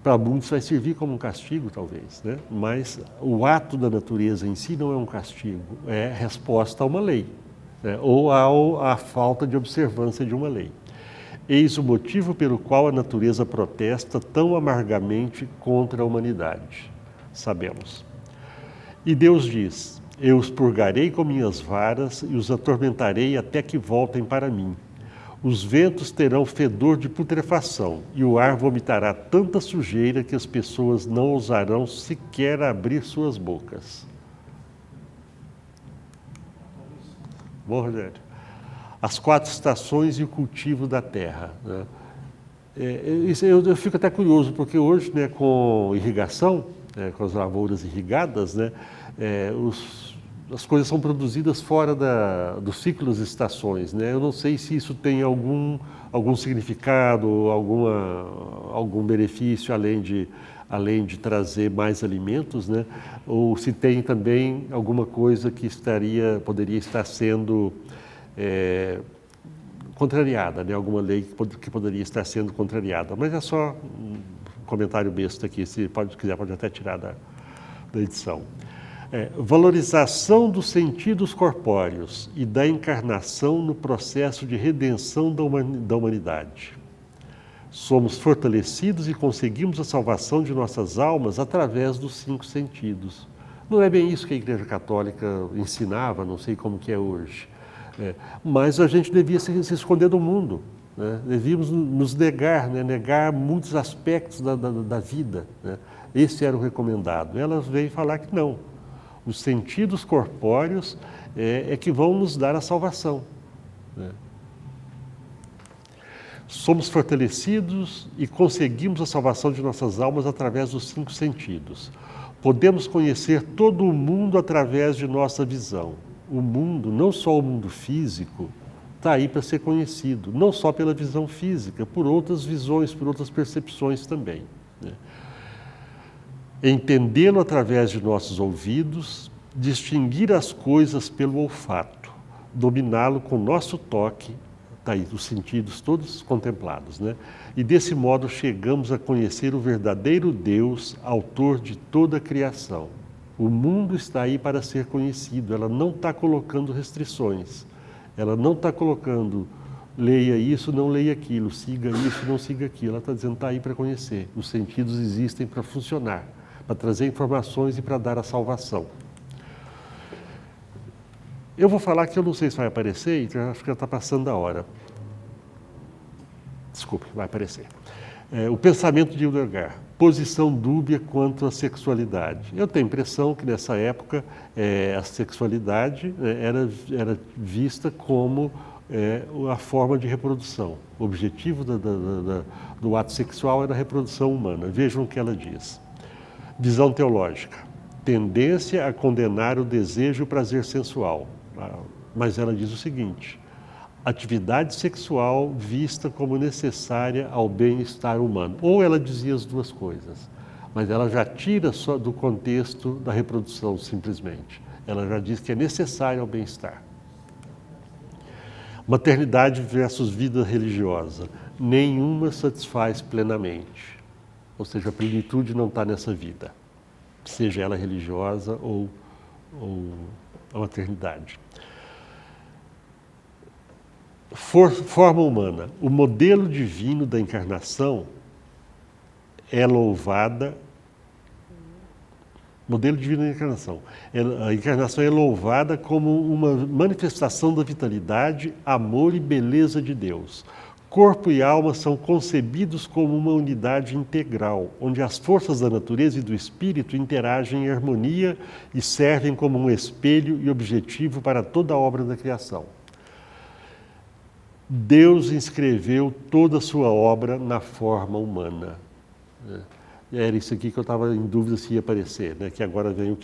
[SPEAKER 1] Para muitos vai servir como um castigo, talvez, né? Mas o ato da natureza em si não é um castigo, é resposta a uma lei, né? Ou à falta de observância de uma lei. Eis o motivo pelo qual a natureza protesta tão amargamente contra a humanidade. Sabemos. E Deus diz: eu os purgarei com minhas varas e os atormentarei até que voltem para mim. Os ventos terão fedor de putrefação e o ar vomitará tanta sujeira que as pessoas não ousarão sequer abrir suas bocas. Bom, Rogério. As 4 estações e o cultivo da terra, né? Eu fico até curioso, porque hoje, né, com irrigação, com as lavouras irrigadas, né, as coisas são produzidas fora do ciclo das estações, né? Eu não sei se isso tem algum significado, algum benefício além de trazer mais alimentos, né? Ou se tem também alguma coisa que poderia estar sendo contrariada, né? Alguma lei que poderia estar sendo contrariada. Mas é só um comentário besta aqui, se quiser pode até tirar da edição. Valorização dos sentidos corpóreos e da encarnação no processo de redenção da humanidade. Somos fortalecidos e conseguimos a salvação de nossas almas através dos 5 sentidos. Não é bem isso que a Igreja Católica ensinava, não sei como que é hoje. Mas a gente devia se esconder do mundo, né? Devíamos nos negar, né? Negar muitos aspectos da vida, né? Esse era o recomendado. Elas veio falar que não. Os sentidos corpóreos é que vão nos dar a salvação, né? Somos fortalecidos e conseguimos a salvação de nossas almas através dos 5 sentidos. Podemos conhecer todo o mundo através de nossa visão. O mundo, não só o mundo físico, está aí para ser conhecido, não só pela visão física, por outras visões, por outras percepções também, né? Entendê-lo através de nossos ouvidos, distinguir as coisas pelo olfato, dominá-lo com nosso toque, está aí, os sentidos todos contemplados, né? E desse modo chegamos a conhecer o verdadeiro Deus, autor de toda a criação. O mundo está aí para ser conhecido, ela não está colocando restrições, ela não está colocando leia isso, não leia aquilo, siga isso, não siga aquilo, ela está dizendo está aí para conhecer. Os sentidos existem para funcionar, para trazer informações e para dar a salvação. Eu vou falar que eu não sei se vai aparecer, então acho que já está passando a hora. Desculpe, vai aparecer. O pensamento de Hildegard, posição dúbia quanto à sexualidade. Eu tenho a impressão que nessa época a sexualidade era vista como a forma de reprodução. O objetivo do ato sexual era a reprodução humana. Vejam o que ela diz. Visão teológica. Tendência a condenar o desejo e o prazer sensual. Mas ela diz o seguinte: atividade sexual vista como necessária ao bem-estar humano. Ou ela dizia as duas coisas, mas ela já tira só do contexto da reprodução, simplesmente. Ela já diz que é necessária ao bem-estar. Maternidade versus vida religiosa. Nenhuma satisfaz plenamente. Ou seja, a plenitude não está nessa vida, seja ela religiosa ou a maternidade. Forma humana. O modelo divino da encarnação é louvada. Modelo divino da encarnação. A encarnação é louvada como uma manifestação da vitalidade, amor e beleza de Deus. Corpo e alma são concebidos como uma unidade integral, onde as forças da natureza e do espírito interagem em harmonia e servem como um espelho e objetivo para toda a obra da criação. Deus inscreveu toda a sua obra na forma humana. Era isso aqui que eu estava em dúvida se ia aparecer, né? Que agora vem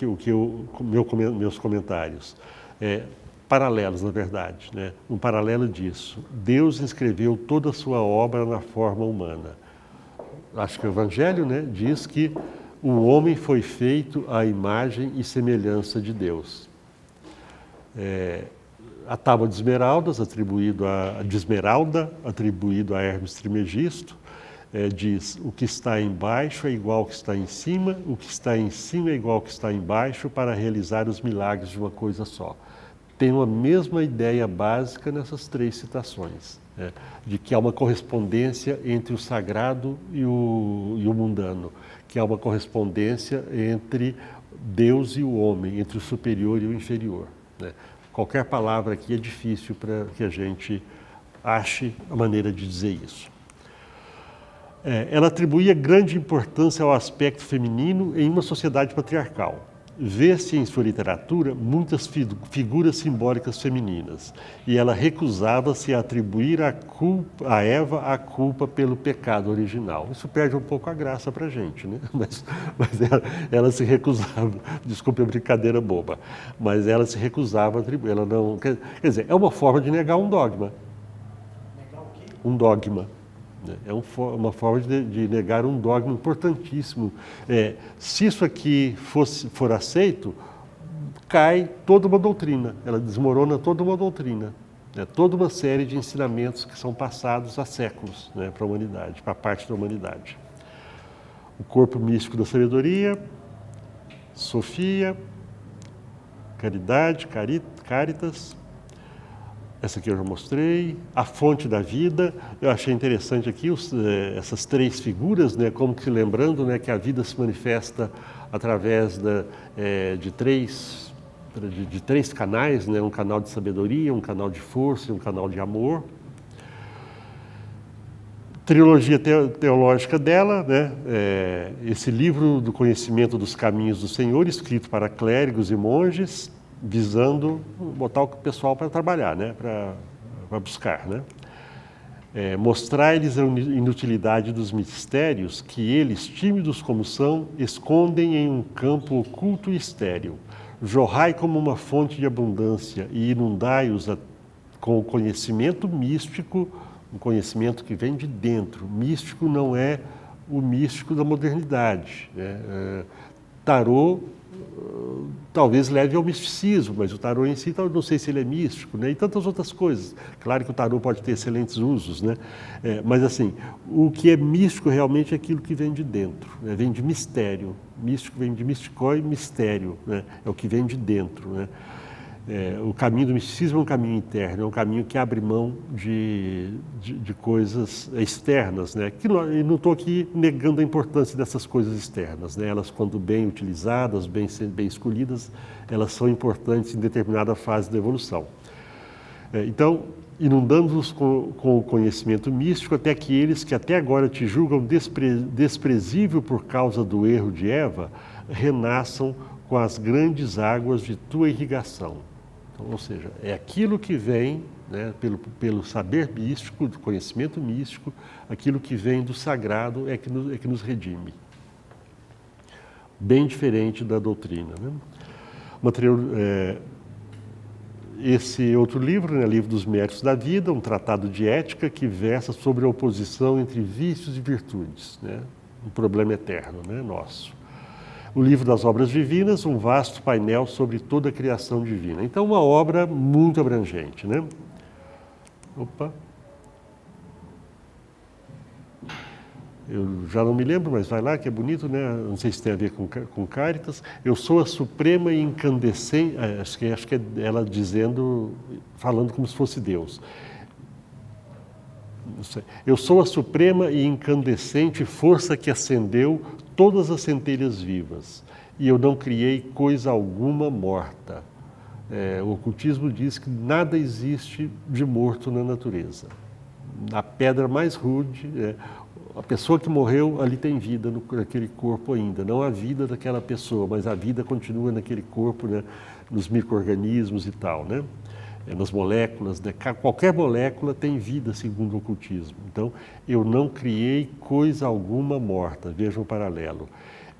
[SPEAKER 1] meus comentários. Paralelos, na verdade, né? Um paralelo disso. Deus inscreveu toda a sua obra na forma humana. Acho que o Evangelho, né, diz que o homem foi feito à imagem e semelhança de Deus. A tábua de esmeraldas, atribuído a Hermes Trismegisto, diz: o que está embaixo é igual ao que está em cima, o que está em cima é igual ao que está embaixo, para realizar os milagres de uma coisa só. Tem a mesma ideia básica nessas 3 citações, né? De que há uma correspondência entre o sagrado e o mundano, que há uma correspondência entre Deus e o homem, entre o superior e o inferior, né? Qualquer palavra aqui é difícil para que a gente ache a maneira de dizer isso. Ela atribuía grande importância ao aspecto feminino em uma sociedade patriarcal. Vê-se em sua literatura muitas figuras simbólicas femininas, e ela recusava-se a atribuir a Eva a culpa pelo pecado original. Isso perde um pouco a graça para a gente, né? Mas ela se recusava, desculpe a brincadeira boba, mas ela se recusava a atribuir, ela não, quer dizer, é uma forma de negar um dogma.
[SPEAKER 2] Negar o quê?
[SPEAKER 1] Um dogma. né? É uma forma de negar um dogma importantíssimo. Se isso aqui for aceito, cai toda uma doutrina, ela desmorona toda uma doutrina, né? Toda uma série de ensinamentos que são passados há séculos, né, para a humanidade, para a parte da humanidade. O corpo místico da sabedoria, Sofia, caridade, caritas. Essa aqui eu já mostrei. A fonte da vida. Eu achei interessante aqui essas três figuras, né, como que lembrando, né, que a vida se manifesta através de três canais, né, um canal de sabedoria, um canal de força e um canal de amor. Trilogia teológica dela, né, esse livro do conhecimento dos caminhos do Senhor, escrito para clérigos e monges, visando botar o pessoal para trabalhar, né, para buscar, né? Mostrar-lhes a inutilidade dos mistérios que eles, tímidos como são, escondem em um campo oculto e estéril. Jorrai como uma fonte de abundância e inundai-os com o conhecimento místico, um conhecimento que vem de dentro. Místico não é o místico da modernidade, né? Tarô talvez leve ao misticismo, mas o tarô em si, não sei se ele é místico, né? E tantas outras coisas. Claro que o tarô pode ter excelentes usos, né? Mas assim, o que é místico realmente é aquilo que vem de dentro, né? Vem de mistério. Místico vem de misticó e mistério, né? É o que vem de dentro, né? O caminho do misticismo é um caminho interno, é um caminho que abre mão de coisas externas, né? E não estou aqui negando a importância dessas coisas externas, né? Elas, quando bem utilizadas, bem escolhidas, elas são importantes em determinada fase da evolução. Então, inundando-os com o conhecimento místico, até que eles, que até agora te julgam desprezível por causa do erro de Eva, renasçam com as grandes águas de tua irrigação. Ou seja, é aquilo que vem, né, pelo saber místico, do conhecimento místico, aquilo que vem do sagrado é que nos redime. Bem diferente da doutrina, né? Esse outro livro, né, Livro dos Méritos da Vida, um tratado de ética que versa sobre a oposição entre vícios e virtudes, né? Um problema eterno, né, nosso. O Livro das Obras Divinas, um vasto painel sobre toda a criação divina. Então, uma obra muito abrangente, né? Opa! Eu já não me lembro, mas vai lá, que é bonito, né? Não sei se tem a ver com Caritas. Eu sou a suprema e incandescente... Acho que é ela falando como se fosse Deus. Eu sou a suprema e incandescente força que acendeu todas as centelhas vivas, e eu não criei coisa alguma morta. O ocultismo diz que nada existe de morto na natureza. A pedra mais rude, a pessoa que morreu, ali tem vida naquele corpo ainda. Não a vida daquela pessoa, mas a vida continua naquele corpo, né, nos micro-organismos e tal, né? Nas moléculas, né? Qualquer molécula tem vida, segundo o ocultismo. Então, eu não criei coisa alguma morta, vejam o paralelo.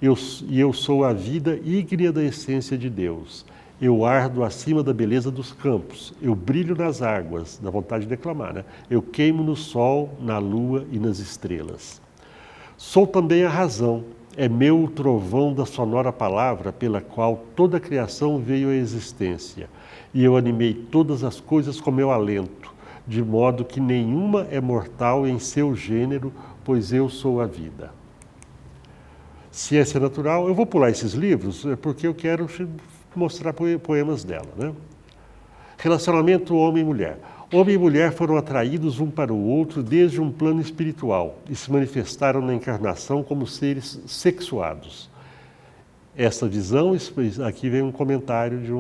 [SPEAKER 1] Eu sou a vida ígnea da essência de Deus. Eu ardo acima da beleza dos campos. Eu brilho nas águas, da vontade de declamar, né? Eu queimo no sol, na lua e nas estrelas. Sou também a razão. É meu o trovão da sonora palavra pela qual toda a criação veio à existência. E eu animei todas as coisas com meu alento, de modo que nenhuma é mortal em seu gênero, pois eu sou a vida. Ciência Natural, eu vou pular esses livros porque eu quero mostrar poemas dela, né? Relacionamento homem e mulher. Homem e mulher foram atraídos um para o outro desde um plano espiritual e se manifestaram na encarnação como seres sexuados. Essa visão, aqui vem um comentário de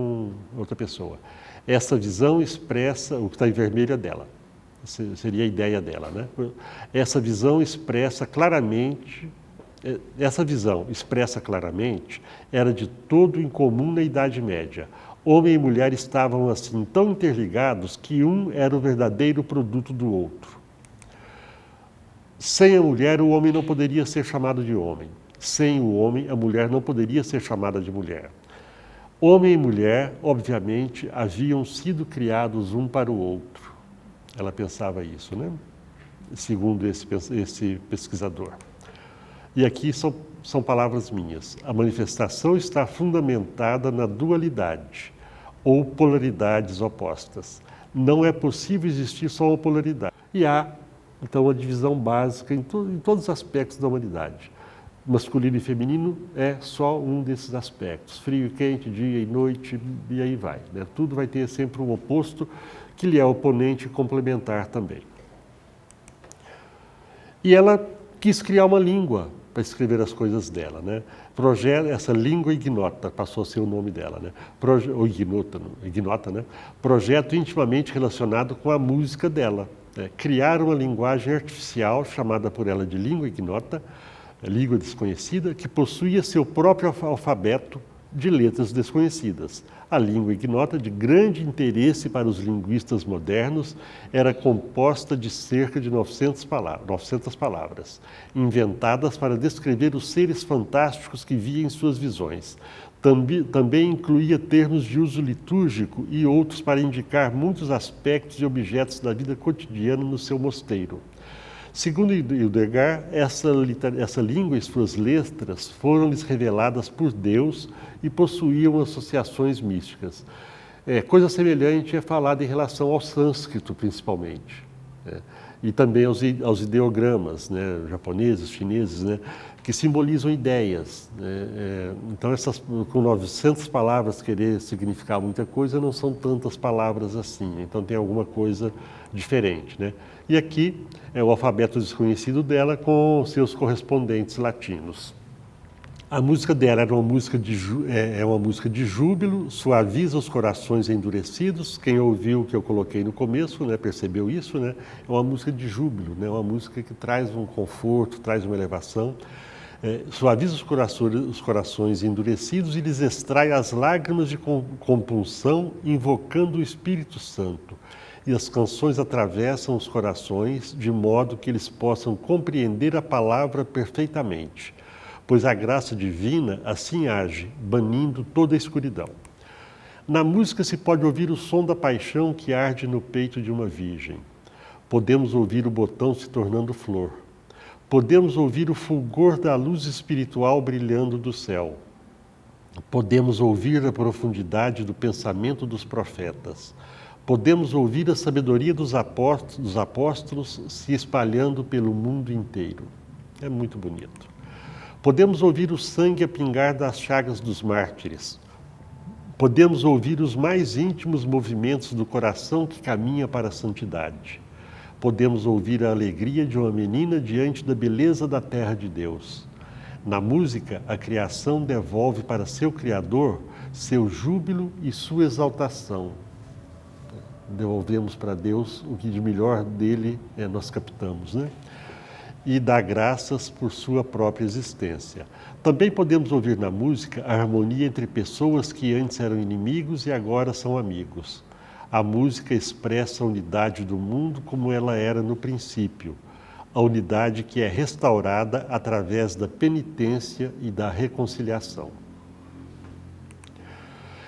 [SPEAKER 1] outra pessoa. Essa visão expressa, o que está em vermelho é dela, seria a ideia dela, né? Essa visão expressa claramente era de todo incomum na Idade Média. Homem e mulher estavam assim tão interligados que um era o verdadeiro produto do outro. Sem a mulher, o homem não poderia ser chamado de homem. Sem o homem, a mulher não poderia ser chamada de mulher. Homem e mulher, obviamente, haviam sido criados um para o outro. Ela pensava isso, né? segundo esse pesquisador. E aqui são palavras minhas. A manifestação está fundamentada na dualidade, ou polaridades opostas. Não é possível existir só uma polaridade. E há, então, a divisão básica em todos os aspectos da humanidade. Masculino e feminino é só um desses aspectos. Frio e quente, dia e noite, e aí vai, né? Tudo vai ter sempre um oposto, que lhe é oponente e complementar também. E ela quis criar uma língua para escrever as coisas dela, né? Essa língua ignota passou a ser o nome dela, né? Ou ignota, né? Projeto intimamente relacionado com a música dela. Né? Criar uma linguagem artificial, chamada por ela de língua ignota, língua desconhecida, que possuía seu próprio alfabeto de letras desconhecidas. A língua ignota, de grande interesse para os linguistas modernos, era composta de cerca de 900 palavras, inventadas para descrever os seres fantásticos que via em suas visões. Também incluía termos de uso litúrgico e outros para indicar muitos aspectos e objetos da vida cotidiana no seu mosteiro. Segundo Hildegard, essa língua e suas letras foram-lhes reveladas por Deus e possuíam associações místicas. Coisa semelhante é falada em relação ao sânscrito, principalmente, né? E também aos ideogramas, né, japoneses, chineses, né, que simbolizam ideias, né? Então, com 900 palavras querer significar muita coisa, não são tantas palavras assim, então tem alguma coisa diferente, né? E aqui é o alfabeto desconhecido dela com seus correspondentes latinos. A música dela era uma música de júbilo, suaviza os corações endurecidos. Quem ouviu o que eu coloquei no começo, né, percebeu isso, né? É uma música de júbilo, né? Uma música que traz um conforto, traz uma elevação. Suaviza os corações endurecidos e lhes extrai as lágrimas de compunção, invocando o Espírito Santo. E as canções atravessam os corações de modo que eles possam compreender a palavra perfeitamente, pois a graça divina assim age, banindo toda a escuridão. Na música se pode ouvir o som da paixão que arde no peito de uma virgem. Podemos ouvir o botão se tornando flor. Podemos ouvir o fulgor da luz espiritual brilhando do céu. Podemos ouvir a profundidade do pensamento dos profetas. Podemos ouvir a sabedoria dos apóstolos se espalhando pelo mundo inteiro. É muito bonito. Podemos ouvir o sangue a pingar das chagas dos mártires. Podemos ouvir os mais íntimos movimentos do coração que caminha para a santidade. Podemos ouvir a alegria de uma menina diante da beleza da terra de Deus. Na música, a criação devolve para seu Criador seu júbilo e sua exaltação. Devolvemos para Deus o que de melhor dele nós captamos, né? E dá graças por sua própria existência. Também podemos ouvir na música a harmonia entre pessoas que antes eram inimigos e agora são amigos. A música expressa a unidade do mundo como ela era no princípio, a unidade que é restaurada através da penitência e da reconciliação.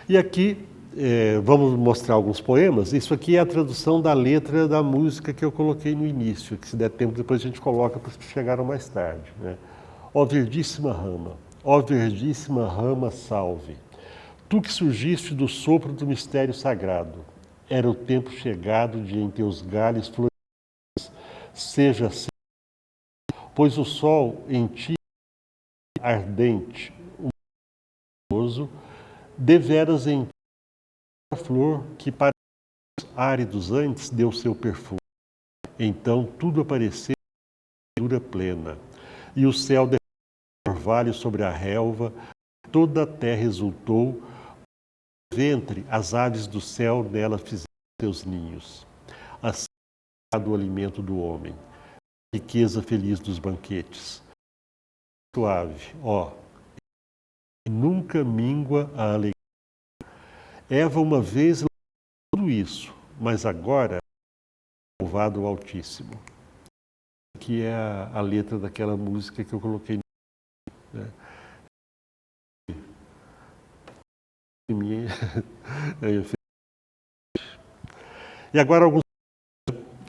[SPEAKER 1] E aqui vamos mostrar alguns poemas. Isso aqui é a tradução da letra da música que eu coloquei no início, que se der tempo depois a gente coloca para os que chegaram mais tarde, né? Ó verdíssima rama, salve. Tu que surgiste do sopro do mistério sagrado, era o tempo chegado de em teus galhos florescer, seja assim, pois o sol em ti ardente, luminoso, deveras em ti a flor que para os áridos antes deu seu perfume. Então tudo apareceu em cura plena, e o céu derramou orvalho sobre a relva, toda a terra exultou, o ventre, as aves do céu nela fizeram seus ninhos. Assim do alimento do homem, riqueza feliz dos banquetes. Suave, nunca míngua a alegria. Eva uma vez tudo isso, mas agora louvado o Altíssimo. Que é a letra daquela música que eu coloquei, né? E agora alguns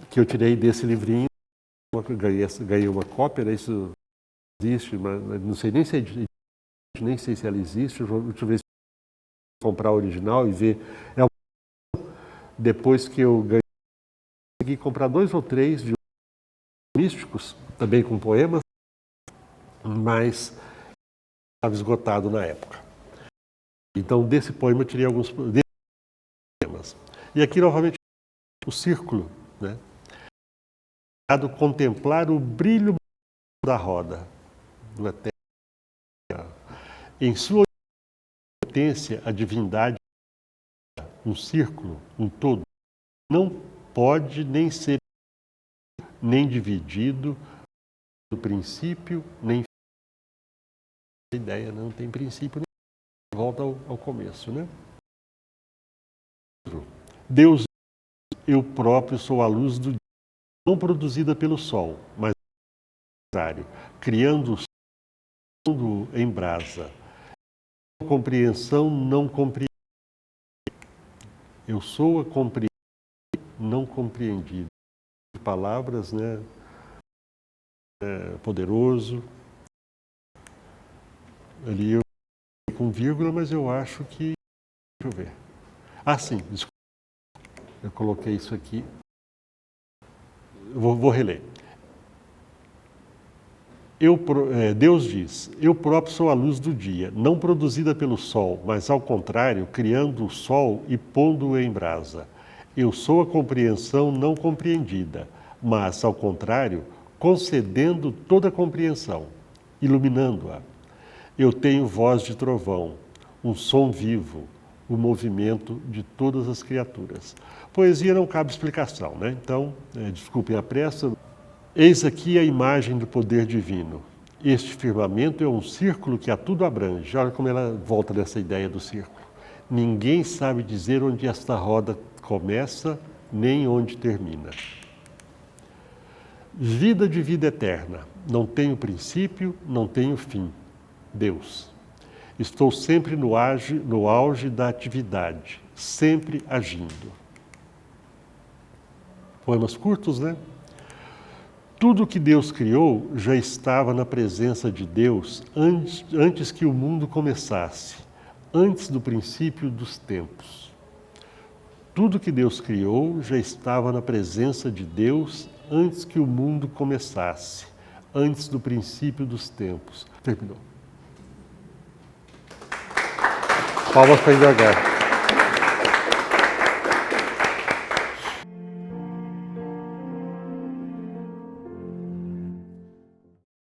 [SPEAKER 1] que eu tirei desse livrinho. ganhei uma cópia, né? Isso existe, mas não sei nem se ela existe. Deixa eu ver se eu comprar a original e ver. Depois que eu ganhei, consegui comprar 2 ou 3 de místicos, também com poemas, mas estava esgotado na época. Então, desse poema eu tirei alguns poemas. E aqui, novamente, o círculo, né? Contemplar o brilho da roda do Eterno. Em sua potência, a divindade, um círculo, um todo, não pode nem ser nem dividido no princípio, nem a ideia não tem princípio, nem volta ao começo, né? Deus, eu próprio sou a luz do dia, não produzida pelo sol, mas criando o mundo em brasa. Compreensão não compreendida. Eu sou a compreensão não compreendida. Palavras, né? Poderoso. Ali eu com vírgula, mas eu acho que... Deixa eu ver. Ah, sim, desculpa. Eu coloquei isso aqui. Vou reler. Deus diz, eu próprio sou a luz do dia, não produzida pelo sol, mas ao contrário, criando o sol e pondo-o em brasa. Eu sou a compreensão não compreendida, mas, ao contrário, concedendo toda a compreensão, iluminando-a. Eu tenho voz de trovão, um som vivo, o movimento de todas as criaturas. Poesia não cabe explicação, né? Então, desculpem a pressa. Eis aqui a imagem do poder divino. Este firmamento é um círculo que a tudo abrange. Olha como ela volta nessa ideia do círculo. Ninguém sabe dizer onde esta roda começa, nem onde termina. Vida de vida eterna. Não tenho princípio, não tenho fim. Deus. Estou sempre no auge da atividade, sempre agindo. Poemas curtos, né? Tudo que Deus criou já estava na presença de Deus antes que o mundo começasse, antes do princípio dos tempos. Tudo que Deus criou já estava na presença de Deus antes que o mundo começasse, antes do princípio dos tempos. Terminou. Palmas para Indra.